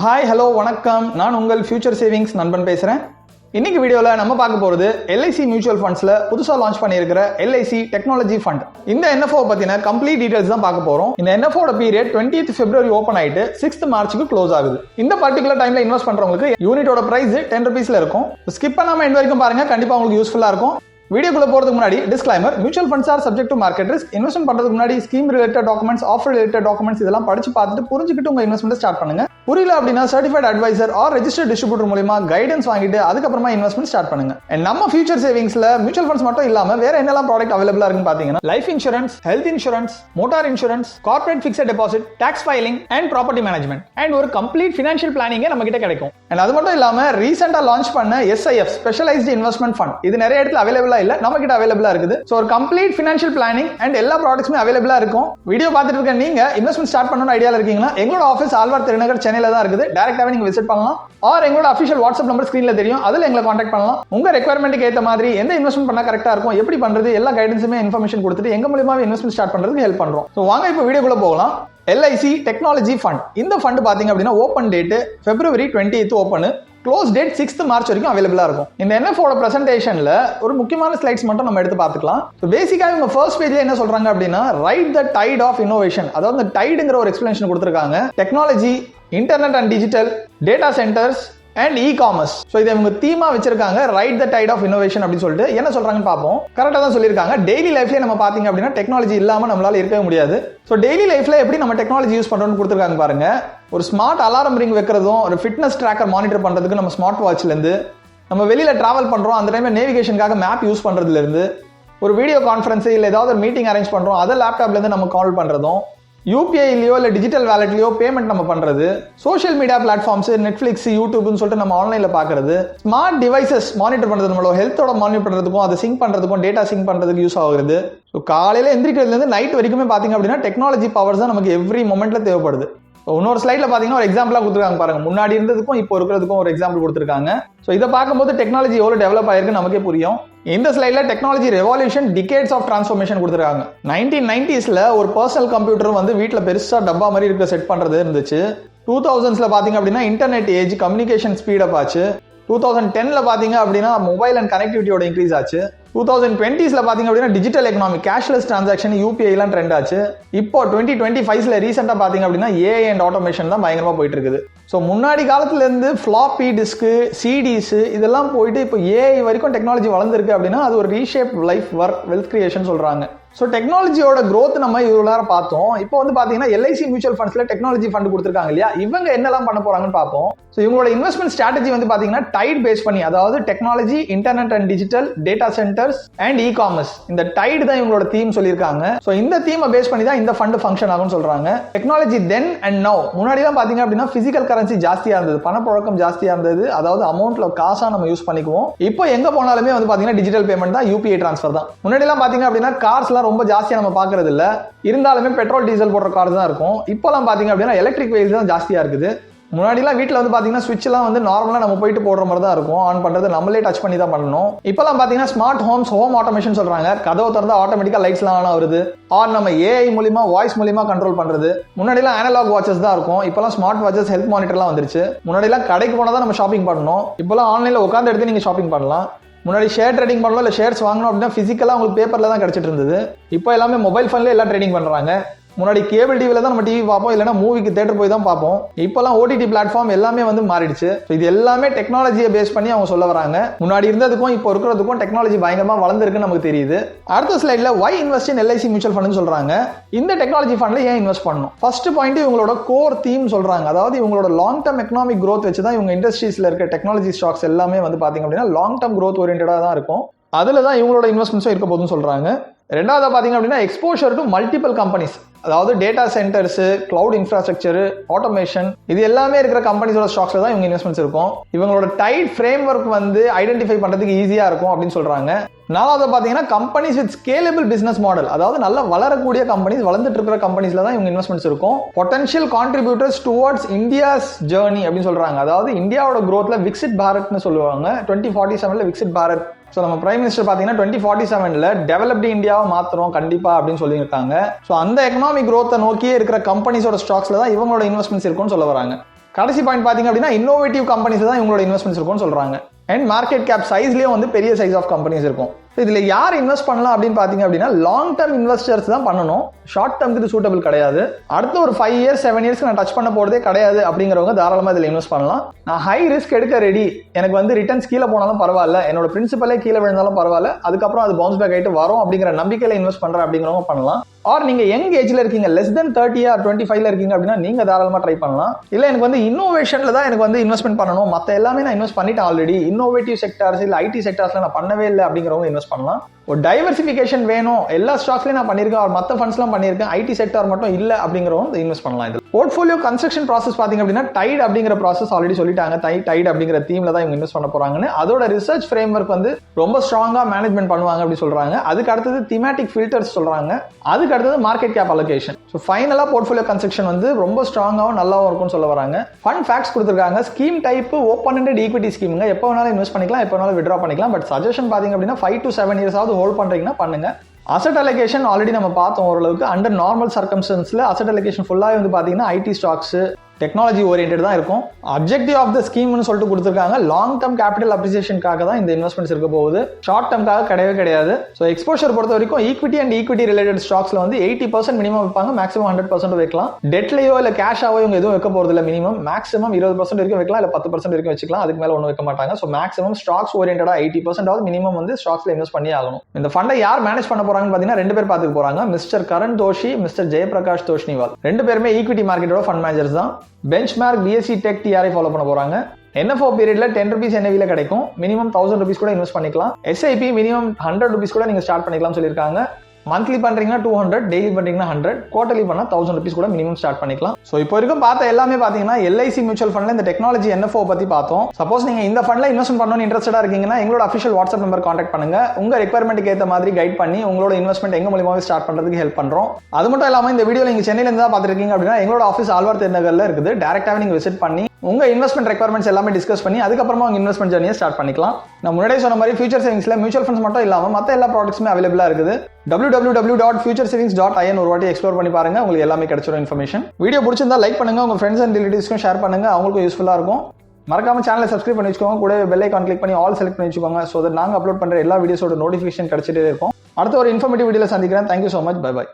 Hi hello வணக்கம், நான் உங்கள் ஃபியூச்சர் சேவிங்ஸ் நண்பன் பேசுகிறேன். இன்னைக்கு வீடியோவில் நம்ம பார்க்க போகிறது எல்ஐசி மியூச்சுவல் ஃபண்ட்ஸில் புதுசாக லான்ச் பண்ணியிருக்கிற எல்ஐசி டெக்னாலஜி ஃபண்ட். இந்த என்எஃப்ஓ பற்றின கம்ப்ளீட் டீடைல்ஸ் தான் பார்க்க போகிறோம். இந்த என்எஃப்ஓட பீரியட் 20th February ஓப்பன் ஆகிட்டு 6th March க்ளோஸ் ஆகுது. இந்த பர்டிகுலர் டைமில் இன்வெஸ்ட் பண்ணுறவங்களுக்கு யூனிட்டோட ப்ரைஸ் 10 rupeesல இருக்கும். ஸ்கிப் பண்ணாமல் எண்ட் வரைக்கும் பாருங்கள், கண்டிப்பாக உங்களுக்கு யூஸ்ஃபுல்லாக இருக்கும். வீடியோக்குள்ள போறதுக்கு முன்னாடி disclaimer, mutual funds R subject to market risk. Investment பண்றதுக்கு முன்னாடி scheme related documents, offer related documents இதெல்லாம் படிச்சு பார்த்துட்டு புரிஞ்சுக்கிட்டு உங்க இன்வெஸ்ட்மெண்ட் ஸ்டார்ட் பண்ணுங்க. புரியல அப்படின்னா certified advisor or registered distributor மூலமா கைடன்ஸ் வாங்கிட்டு அதுக்கப்புறமா இன்வெஸ்ட்மெண்ட் ஸ்டார்ட் பண்ணுங்க. நம்ம ஃபியூச்சர் சேவிங்ஸ்ல மியூச்சுவல் ஃபண்ட்ஸ் மட்டும் இல்லாம வேற என்னெல்லாம் ப்ராடக்ட் அவைலபிளா இருக்குன்னு பாத்தீங்கன்னா life insurance, health insurance, motor insurance, corporate fixed deposit, tax filing and property management and ஒரு கம்ப்ளீட் ஃபினான்ஷியல் பிளானிங் நம்ம கிட்ட கிடைக்கும். அது மட்டும் இல்லாம ரீசெண்டா லான்ச் பண்ண SIF ஸ்பெஷலைஸ்டு இன்வெஸ்ட்மெண்ட் ஃபண்ட் இது நிறைய இடத்துல அவைலபிளா இல்ல, நம்ம கிட்ட அவைலபிளா இருக்குது. சோ ஒரு கம்ப்ளீட் ஃபினான்ஷியல் பிளானிங் அண்ட் எல்லா ப்ராடக்ட்ஸுமே அவைலபிளா இருக்கும். வீடியோ பார்த்துட்டு இருக்க நீங்க இன்வெஸ்ட்மெண்ட் ஸ்டார்ட் பண்ணனும் ஐடியால இருக்கீங்களா? எங்களோட ஆஃபீஸ் ஆழ்வார் திருநகர் சென்னையில தான் இருக்குது. டைரக்டாவே நீங்க விசிட் பண்ணலாம். ஆர் எங்களோட அஃபிஷியல் வாட்ஸ்அப் நம்பர் ஸ்கிரீன்ல தெரியும், அதுல எங்களை கான்டாக்ட் பண்ணலாம். உங்க ரெக்யர்மெண்ட்டுக்கு ஏத்த மாதிரி எந்த இன்வெஸ்ட்மெண்ட் பண்ணா கரெக்டா இருக்கும், எப்படி பண்றது, எல்லா கைடன்ஸுமே இன்ஃபர்மேஷன் கொடுத்துட்டு எங்க மூலமாவே இன்வெஸ்ட்மெண்ட் ஸ்டார்ட் பண்றதுக்கு ஹெல்ப் பண்றோம். சோ வாங்க இப்போ வீடியோக்குள்ள போகலாம். LIC technology fund. இந்த ஃபண்ட் பாத்தீங்க அப்படின்னா open date February 20th open, close date 6th March வரைக்கும் அவைலபிளா இருக்கும். இந்த என்எஃப்ஓட பிரசன்டேஷன்ல ஒரு முக்கியமான ஸ்லைட்ஸ் மட்டும் நம்ம எடுத்து பார்த்துக்கலாம். ஸோ பேசிக்கா இவங்க ஃபர்ஸ்ட் பேஜ்ல என்ன சொல்றாங்க அப்படின்னா ride the tide of innovation, அதாவது இந்த டைடுங்கிற ஒரு எக்ஸ்பிளனேஷன் கொடுத்துருக்காங்க. Technology, internet and digital, data centres and e-commerce. So இதை இவங்க தீமா வச்சிருக்காங்க, ride the tide of innovation அப்படின்னு சொல்லிட்டு. என்ன சொல்றாங்கன்னு பார்ப்போம். கரெக்டாக தான் சொல்லியிருக்காங்க. டெய்லி லைஃப்ல நம்ம பார்த்தீங்க அப்படின்னா டெக்னாலஜி இல்லாம நம்மளால இருக்கவே முடியாது. ஸோ டெய்லி லைஃப்ல எப்படி நம்ம டெக்னாலஜி யூஸ் பண்றோம்னு கொடுத்துருக்காங்க பாருங்க. ஒரு ஸ்மார்ட் அலாரம் ரிங் வைக்கிறதும், ஒரு ஃபிட்னஸ் ட்ராக்கர் மானிட்டர் பண்றதுக்கு நம்ம ஸ்மார்ட் வாட்ச்ல இருந்து, நம்ம வெளியில டிராவல் பண்றோம் அந்த டைம்ல நேவிகேஷனுக்காக மேப் யூஸ் பண்றதுல இருந்து, ஒரு வீடியோ கான்ஃபரன்ஸ் இல்லை ஏதாவது ஒரு மீட்டிங் அரேஞ்ச் பண்றோம் அதை லேப்டாப்ல இருந்து நம்ம கால் பண்றதும், யூபிஐலயோ இல்லை டிஜிட்டல் வேலட்லயோ பேமெண்ட் நம்ம பண்றது, சோஷியல் மீடியா பிளாட்ஃபார்ம்ஸ், நெட்ஃபிளிக்ஸ், யூடியூப்னு சொல்லிட்டு நம்ம ஆன்லைன்ல பாக்குறது, ஸ்மார்ட் டிவைசஸ் மானிட்டர் பண்றது, நம்மளோட ஹெல்த்தோட மானிட்டர் பண்றதுக்கும் அதை சிங்க் பண்றதுக்கும் டேட்டா சிங்க் பண்றதுக்கு யூஸ் ஆகுது. ஸோ காலையில எந்திரிக்கிறதுல இருந்து நைட் வரைக்குமே பாத்தீங்க அப்படின்னா டெக்னாலஜி பவர்ஸ் தான் நமக்கு எவ்ரி மொமெண்ட்ல தேவைப்படுது. இன்னொரு ஸ்லைட்ல பாத்தீங்கன்னா ஒரு எக்ஸாம்பிளா கொடுத்துருக்காங்க பாருங்க. முன்னாடி இருந்ததுக்கும் இப்போ இருக்கிறதுக்கும் ஒரு எக்ஸாம்பிள் கொடுத்துருக்காங்க. ஸோ இதை பார்க்கும்போது டெக்னாலஜி எவ்வளவு டெவலப் ஆயிருக்கு நமக்கே புரியும். இந்த ஸ்லைட்ல technology revolution, decades of transformation கொடுத்துருக்காங்க. 1990sல ஒரு பர்சனல் கம்ப்யூட்டர் வந்து வீட்டுல பெருசா டப்பா மாதிரி இருக்க செட் பண்றது இருந்துச்சு. 2000sல பாத்தீங்க அப்படின்னா இன்டர்நெட் ஏஜ், கம்யூனிகேஷன் ஸ்பீடப் ஆச்சு. 2010ல பாத்தீங்க அப்படின்னா மொபைல் அண்ட் கனெக்டிவிட்டியோட இன்க்ரீஸ் ஆச்சு. 2020sல பாத்தீங்க அப்படின்னா digital economy, cashless transaction, UPI எல்லாம் ட்ரெண்ட் ஆச்சு. இப்போ 2025ல ரீசெண்டா பாத்தீங்க அப்படின்னா ஏஐ அண்ட் ஆட்டோமேஷன் தான் பயங்கரமா போயிட்டு இருக்குது. ஸோ முன்னாடி காலத்துல இருந்து ஃபிளாப்பி டிஸ்க், சிடிஸ் இதெல்லாம் போயிட்டு இப்போ ஏஐ வரைக்கும் டெக்னாலஜி வளர்ந்துருக்கு அப்படின்னா அது ஒரு reshape life, work, wealth creation சொல்றாங்க. ஸோ டெக்னாலஜியோட க்ரோத் நம்ம இவ்வளவு நேரம் பார்த்தோம். இப்போ வந்து பாத்தீங்கன்னா எல்ஐசி மியூச்சுவல் ஃபண்ட்ஸ்ல டெக்னாலஜி ஃபண்ட் கொடுத்துருக்காங்க இல்லையா, இவங்க என்னெல்லாம் பண்ண போறாங்கன்னு பார்ப்போம். ஸோ இவங்களோட இன்வெஸ்ட்மெண்ட் ஸ்ட்ராட்டஜி வந்து பாத்தீங்கன்னா டைட் பேஸ் பண்ணி, அதாவது technology, internet and digital, data centres and e-commerce, இந்த டைட் தான் இவங்களோட தீம் சொல்லியிருக்காங்க. ஸோ இந்த தீமை பேஸ் பண்ணி தான் இந்த ஃபண்ட் ஃபங்க்ஷன் ஆகும்னு சொல்றாங்க. Technology then and now. முன்னாடி தான் பாத்தீங்க அப்படின்னா பிசிக்கல் கரன்சி ஜாஸ்தியா இருந்தது, பணப்புழக்கம் ஜாஸ்தியா இருந்தது, அதாவது அமௌண்ட்ல காசா நம்ம யூஸ் பண்ணிக்குவோம். இப்போ எங்க போனாலுமே வந்து பாத்தீங்கன்னா டிஜிட்டல் பேமெண்ட் தான், யூபிஐ டிரான்ஸ்ஃபர் தான். முன்னாடி எல்லாம் பாத்தீங்க அப்படின்னா கார்ஸ் எல்லாம் ரொம்ப ஜாஸ்தியா நம்ம பாக்குறது இல்ல, இருந்தாலுமே பெட்ரோல் டீசல் போடுற கார் தான் இருக்கும். இப்போலாம் பாத்தீங்க அப்படின்னா எலக்ட்ரிக் வெஹிக்கிள்ஸ் தான் ஜாஸ்தியா இருக்குது. முன்னாடிலாம் வீட்டில் வந்து பாத்தீங்கன்னா சுவிட்ச் எல்லாம் வந்து நார்மலா நம்ம போயிட்டு போடுற மாதிரி தான் இருக்கும், ஆன் பண்றது நம்மளே டச் பண்ணி தான் பண்ணணும். இப்பெல்லாம் பாத்தீங்கன்னா ஸ்மார்ட் ஹோம்ஸ், ஹோம் ஆட்டோமேஷன் சொல்றாங்க. கதவை திறந்தா ஆட்டோமேட்டிக்கா லைட்ஸ் எல்லாம் ஆன் ஆகுது. ஆர் நம்ம ஏஐ மூலியமா வாய்ஸ் மூலியமா கண்ட்ரோல் பண்றது. முன்னாடிலாம் அனலாக் வாட்சஸ் தான் இருக்கும், இப்பெல்லாம் ஸ்மார்ட் வாட்சஸ், ஹெல்த் மானிட்டர்லாம் வந்துருச்சு. முன்னாடிலாம் கடைக்கு போனா தான் நம்ம ஷாப்பிங் பண்ணணும், இப்பெல்லாம் ஆன்லைன்ல உட்காந்து எடுத்து நீங்க ஷாப்பிங் பண்ணலாம். முன்னாடி ஷேர் ட்ரேடிங் பண்ணலாம், இல்லை ஷேர்ஸ் வாங்கணும் அப்படின்னா பிசிக்கலா உங்களுக்கு பேப்பர்ல தான் கிடைச்சிட்டு இருந்தது. இப்போ எல்லாமே மொபைல் ஃபோன்ல எல்லாம் ட்ரேடிங் பண்றாங்க. முன்னாடி கேபிள் டிவில தான் நம்ம டிவி பார்ப்போம், இல்லைன்னா மூவிக்கு தியேட்டர் போய் தான் பார்ப்போம். இப்பெல்லாம் ஓடிடி பிளாட்ஃபார்ம் எல்லாமே வந்து மாறிடுச்சு. இது எல்லாமே டெக்னாலஜியை பேஸ் பண்ணி அவங்க சொல்ல வராங்க. முன்னாடி இருந்ததுக்கும் இப்போ இருக்கிறதுக்கும் டெக்னாலஜி பயங்கரமா வளர்ந்துருக்குன்னு நமக்கு தெரியுது. அடுத்த ஸ்லைட்ல why invest in LIC mutual fund சொல்றாங்க. இந்த டெக்னாலஜி ஃபண்ட்ல ஏன் இன்வெஸ்ட் பண்ணணும்? ஃபர்ஸ்ட் பாயிண்ட் இவங்களோட கோர் தீம் சொல்றாங்க. அதாவது இவங்களோட லாங் டர்ம் எக்கனாமிக் growth வச்சு தான் இவங்க இண்டஸ்ட்ரீஸ்ல இருக்க டெக்னாலஜி ஸ்டாக்ஸ் எல்லாமே வந்து பாத்தீங்க அப்படின்னா லாங் டர்ம் growth ஓரியன்டா தான் இருக்கும். அதுல தான் இவங்களோட இன்வெஸ்ட்மெண்ட்ஸும் இருக்க போதுன்னு சொல்றாங்க. ரெண்டாவது பாத்தீங்க அப்படின்னா எக்ஸ்போஷர் டு மல்டிபிள் கம்பெனிஸ், அதாவது data centres, cloud infrastructure, automation, இது எல்லாமே இருக்கிற கம்பெனிஸோட ஸ்டாக்ஸ்ல தான் இவங்க இன்வெஸ்ட்மெண்ட்ஸ் இருக்கும். இவங்களோட டைட் ஃப்ரேம் ஒர்க் வந்து ஐடென்டிஃபை பண்றதுக்கு ஈஸியா இருக்கும் அப்படின்னு சொல்றாங்க. நாலாவது பாத்தீங்கன்னா companies with scalable business model, அதாவது நல்ல வளரக்கூடிய கம்பெனிஸ், வளர்ந்துட்டு இருக்கிற கம்பெனிஸ்ல தான் இவங்க இன்வெஸ்ட்மெண்ட்ஸ் இருக்கும். Potential contributors towards India's journey அப்படின்னு சொல்றாங்க. அதாவது இந்தியாவோட growthல விக்சிட் பாரத்னு சொல்லுவாங்க. 2047ல விக்சிட் பாரத். ஸோ நம்ம பிரைம் மினிஸ்டர் பார்த்தீங்கன்னா 2047ல டெவலப்டு இந்தியாவை மாற்றுறோம் கண்டிப்பா அப்படின்னு சொல்லியிருக்காங்க. ஸோ அந்த எக்கனாமிக் growth நோக்கியே இருக்கிற கம்பெனிஸோட ஸ்டாக்ஸ்ல தான் இவங்களோட இன்வெஸ்ட்மெண்ட்ஸ் இருக்கும்னு சொல்ல வராங்க. கடைசி பாயிண்ட் பாத்தீங்க அப்படின்னா இன்னோவேட்டிவ் கம்பெனிஸ் தான் இவங்களோட இன்வெஸ்ட்மெண்ட்ஸ் இருக்கும்னு சொல்றாங்க. அண்ட் மார்க்கெட் கேப் சைஸ்லயும் வந்து பெரிய சைஸ் ஆஃப் கம்பெனிஸ் இருக்கும். இதுல யார் இன்வெஸ்ட் பண்ணலாம் அப்படின்னு பாத்தீங்க அப்படின்னா லாங் டர்ம் இன்வெஸ்டர்ஸ் தான் பண்ணணும். ஷார்ட் டர்ம்க்கு இது சூட்டபிள் கிடையாது. அடுத்த ஒரு 5 years 7 years நான் டச் பண்ண போறதே கிடையாது அப்படிங்கிறவங்க தாராளமா இதுல இன்வெஸ்ட் பண்ணலாம். நான் ஹை ரிஸ்க் எடுக்க ரெடி, எனக்கு வந்து ரிட்டர்ன்ஸ் கீழே போனாலும் பரவாயில்ல, என்னோட பிரின்சிபலே கீழே விழுந்தாலும் பரவாயில்ல, அதுக்கப்புறம் அது பவுன்ஸ் பேக் ஆயிட்டு வரும் அப்படிங்கிற நம்பிக்கையில இன்வெஸ்ட் பண்றேன் அப்படிங்கிறவங்க பண்ணலாம். ஆர் நீங்க யங் ஏஜ்ல இருக்கீங்க, less than 30 or 25ல இருக்கீங்க அப்படின்னா நீங்க தாராளமா ட்ரை பண்ணலாம். இல்ல எனக்கு வந்து இன்னோவேஷன்ல தான் எனக்கு வந்து இன்வெஸ்ட்மெண்ட் பண்ணணும், மத்த எல்லாமே நான் இன்வெஸ்ட் பண்ணிட்டேன் ஆல்ரெடி, இன்னோவேட்டிவ் செக்டார்ஸ் இல்ல ஐடி செக்டார்ஸ்ல நான் பண்ணவே இல்லை அப்படிங்கிறவங்க இன்வெஸ்ட் பண்ணலாம். ஒரு டைவர்சிபிகேஷன் வேணும், எல்லா ஸ்டாக்ஸ்லயும் நான் பண்ணிருக்கேன், மற்ற ஃபண்ட்ஸ்லாம் பண்ணிருக்கேன், ஐடி செக்டார் மட்டும் இல்ல அப்படிங்கிறவங்க இன்வெஸ்ட் பண்ணலாம். இது போர்ட்ஃபோலியோ கன்ஸ்ட்ரக்ஷன் ப்ராசஸ் பாத்தீங்க அப்படின்னா டைட் அப்படிங்கிற ப்ராசஸ் ஆல்ரெடி சொல்லிட்டாங்க. டைட் அப்படிங்கிற தீம்ல தான் இவங்க இன்வெஸ்ட் பண்ண போறாங்கன்னு. அதோட ரிசர்ச் ஃப்ரேம் ஒர்க் வந்து ரொம்ப ஸ்ட்ராங்கா மேனேஜ்மெண்ட் பண்ணுவாங்க அப்படி சொல்றாங்க. அதுக்கு அடுத்தது திமேட்டிக் ஃபில்டர்ஸ் சொல்றாங்க. அதுக்கு அடுத்தது மார்க்கெட் கேப் அலோகேஷன். ஸோ ஃபைனலா போர்ட்ஃபோலியோ கன்ஸ்ட்ரக்ஷன் வந்து ரொம்ப ஸ்ட்ராங்காகவும் நல்லாவும் இருக்கும்னு சொல்ல வராங்க. ஃபண்ட் ஃபேக்ட்ஸ் கொடுத்துருக்காங்க. ஸ்கீம் டைப் ஓப்பன் அண்டட் ஈக்விட்டி ஸ்கீமுங்க, எப்போ வேணாலும் இன்வெஸ்ட் பண்ணிக்கலாம், எப்போ வேணாலும் வித்ட்ரா பண்ணிக்கலாம். பட் சஜஷன் பாத்தீங்க அப்படின்னா 5 to 7 years ஆவது ஹோல்ட் பண்றீங்கன்னா பண்ணுங்க. அசெட் அலோகேஷன் ஆல்ரெடி நம்ம பார்த்தோம் ஓரளவுக்கு. அண்டர் நார்மல் சர்க்கம்ஸ்டன்ஸ்ல அசெட் அலோகேஷன் ஃபுல்லாக வந்து பாத்தீங்கன்னா ஐடி ஸ்டாக்ஸ், டெக்னாலஜி ஓரியன்டட் தான் இருக்கும். அப்ஜெக்டிவ் ஆஃப் த ஸ்கீம்னு சொல்லிட்டு கொடுத்துருக்காங்க. லாங் டர்ம் கேபிட்டல் அப்ரிசியேஷனுக்காக தான் இந்த இன்வெஸ்ட்மெண்ட்ஸ் இருக்க போகுது, ஷார்ட் டர்ம்காக கிடையவே கிடையாது. ஸோ எக்ஸ்போஷர் பொறுத்த வரைக்கும் ஈக்விட்டி அண்ட் ஈக்விட்டி ரிலேட்டட் ஸ்டாக்ஸ்ல வந்து 80% மினிமம் வைப்பாங்க, மேக்ஸிமம் 100% வைக்கலாம். டெட்லயோ இல்ல கேஷாவோ இவங்க எதுவும் வைக்க போறது இல்லை. மினிமம் மேக்ஸிமம் 20% வரைக்கும் வைக்கலாம், இல்ல 10% வரைக்கும் வச்சுக்கலாம், அதுக்கு மேல ஒன்றும் வைக்க மாட்டாங்க. ஸோ மேக்ஸிமம் ஸ்டாக்ஸ் ஓரியன்டா 80% மினிமம் வந்து ஸ்டாக்ஸ்ல இன்வெஸ்ட் பண்ணி ஆகணும். இந்த ஃபண்டை யார் மேனேஜ் பண்ண போறாங்கன்னு பாத்தீங்கன்னா 2 பேர் பார்த்துக்க போறாங்க. Mister Karan Doshi, mister Jayaprakash Toshniwal. 2 பேருமே ஈக்விட்டி மார்க்கெட்டோட ஃபண்ட் மேனேஜர்ஸ் தான். பெஞ்ச்மார்க் BSE டெக் TRI ஃபாலோ பண்ண போறாங்க. NFO பீரியட்ல 10 rupees NAV கிடைக்கும். மினிமம் 1000 rupees கூட இன்வெஸ்ட் பண்ணிக்கலாம். SIP மினிமம் 100 rupees கூட நீங்க ஸ்டார்ட் பண்ணிக்கலாம் சொல்லியிருக்காங்க. மந்த்லி பண்றீங்கன்னா 200, டெய்லி பண்றீங்கன்னா 100, குவார்டர்லி பண்ணா 1000 rupees கூட மினிமம் ஸ்டார்ட் பண்ணிக்கலாம். சோ இப்போ வரைக்கும் பார்த்த எல்லாமே பாத்தீங்கன்னா LIC மியூச்சுவல் ஃபண்ட்ல இந்த டெக்னாலஜி NFO பத்தி பார்த்தோம். சப்போஸ் நீங்க இந்த ஃபண்ட்ல இன்வெஸ்ட் பண்ணணும்னு இன்ட்ரெஸ்டடா இருக்கீங்கன்னா எங்களோட அஃபிஷியல் வாட்ஸ்அப் நம்பர் கான்டாக்ட் பண்ணுங்க. உங்க ரெக்யர்மெண்ட்டுக்கு ஏற்ற மாதிரி கைட் பண்ணி உங்களோட இன்வெஸ்ட்மெண்ட் எங்க மூலமாவே ஸ்டார்ட் பண்றதுக்கு ஹெல்ப் பண்றோம். அது மட்டும் இல்லாம இந்த வீடியோ நீங்க சென்னையில இருந்து தான் பாத்துருக்கீங்க அப்படின்னா எங்களோட ஆஃபீஸ் ஆழ்வார் திருநகர்ல இருக்குது. டைரக்டாவே நீங்க விசிட் பண்ணி உங்க இன்வெஸ்ட்மெண்ட் ரெக்யர்மெண்ட்ஸ் எல்லாமே டிஸ்கஸ் பண்ணி அதுக்கப்புறமா உங்க இன்வெஸ்ட்மெண்ட் ஜர்னியை ஸ்டார்ட் பண்ணிக்கலாம். நான் முன்னாடியே சொன்ன மாதிரி ஃபியூச்சர் சேவிங்ஸ்ல மியூச்சுவல் ஃபண்ட்ஸ் மட்டும் இல்லாம மத்த எல்லா ப்ராடக்ட்ஸுமே அவைலபிளா இருக்குது. www.futuresavings.in ஒரு வாட்டி எக்ஸ்ப்ளோர் பண்ணி பாருங்க, உங்களுக்கு எல்லாமே கிடைச்சிரும் இன்ஃபர்மேஷன். வீடியோ பிடிச்சிருந்தா லைக் பண்ணுங்க, உங்க ஃப்ரெண்ட்ஸ் அண்ட் ரிலேட்டிவ்ஸ்க்கும் ஷேர் பண்ணுங்க, அவங்களுக்கும் யூஸ்ஃபுல்லா இருக்கும். மறக்காம சேனலை சப்ஸ்கிரைப் பண்ணி வச்சுக்கோங்க, கூட பெல் ஐகான் கிளிக் பண்ணி ஆல் செலக்ட் பண்ணி வச்சுக்கோங்க. சோ தட் நாங்க அப்லோட் பண்ற எல்லா வீடியோஸோட நோட்டிஃபிகேஷன் கிடைச்சிட்டே இருக்கும். அடுத்த ஒரு இன்ஃபர்மேட்டிவ் வீடியோல சந்திக்கிறேன். Thank you so much. Bye by.